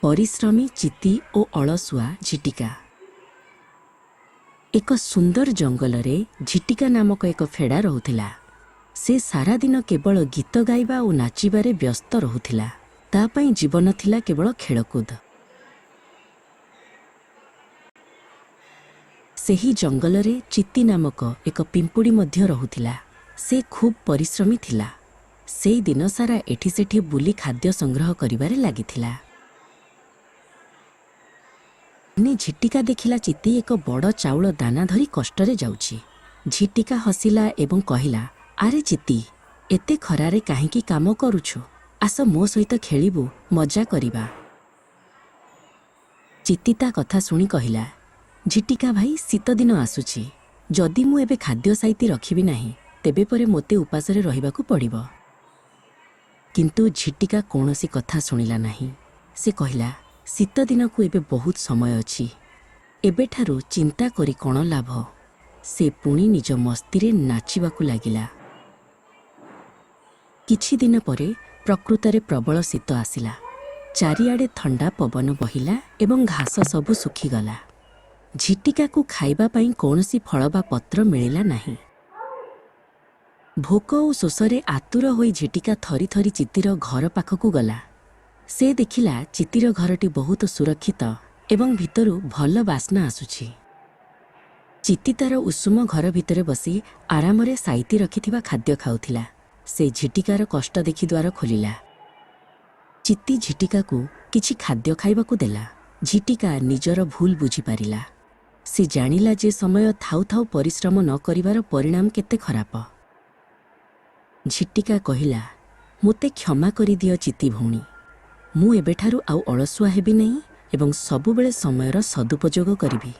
परिश्रमी चिति और अलसुआ झिटिका। एक सुंदर जंगल रे झिटिका नामक एक फेड़ा रहुथिला। से सारा दिन केवल गीत गाइबा और नाचिबारे व्यस्त रहुथिला। ता पई जीवन थिला केवल खेलकूद। सेही जंगल रे चिति नामक एक पिंपुड़ी मध्य रहुथिला। से खूब परिश्रमी थिला। से दिन सारा एठी सेठी बुली खाद्य संग्रह करिबारे लागिथिला। झिटिका देखिला चिति एक बड़ चाउल दाना धरी कष्टरे जाउछि। झिटिका हसिला एवं कहिला, आरे चिति, एते खरारे काहेकि काम करुछु? आस मो सहित खेलिबु, मजा करिबा। चिति ता कथा सुनी कहिला, झिटिका भाई, शीत दिन आसुछि। जदि मु एबे खाद्य साइती रखिबि नाही, तेबे परे मोते उपासरे रहिबाकु पड़िबो। किंतु झिटिका कोनोसी कथा सुनिला नाही। से कहिला, शीत दिन को एबे बहुत समय अछि। एबे ठारू चिंता करी कोन लाभ? से पुणी निज मस्तीरे नाचिबाकु लागिला। किछि दिन परे प्रकृतरे प्रबल शीत आसिला। चारिआडे ठंडा पवन बहिला एवं घास सबु सुखीगला। झिटिका को खाइबा पई कोनोसी फल बा पत्र मिलिला नाही। भोक और शोषरे आतुर होई झिटिका थरी थरी चितिर घर पाखकु गला। से देखिला चितिर घरटी बहुत सुरक्षित एवं भितरु भल बास्ना आसुछि। चिति तार उषुम घर भितरे बसी आरामरे साइती रखिथिबा खाद्य खाउथिला। से झिटिकार कष्ट देखि द्वार खोलिला। चिति झिटिका को किछि खाद्य खाइबाकु देला। झिटिका निजर भूल बुझी पारिला। से जानिला जे समय थाउ थाउ परिश्रम न करिवार परिणाम केते खराप। झिटिका कहिला, मोते क्षमा करि दियो चिति भौणी। मु एबेठारु आउ अलसुआ हेबि नहीं एवं सबुबेले समयर सदुपयोग करिबि।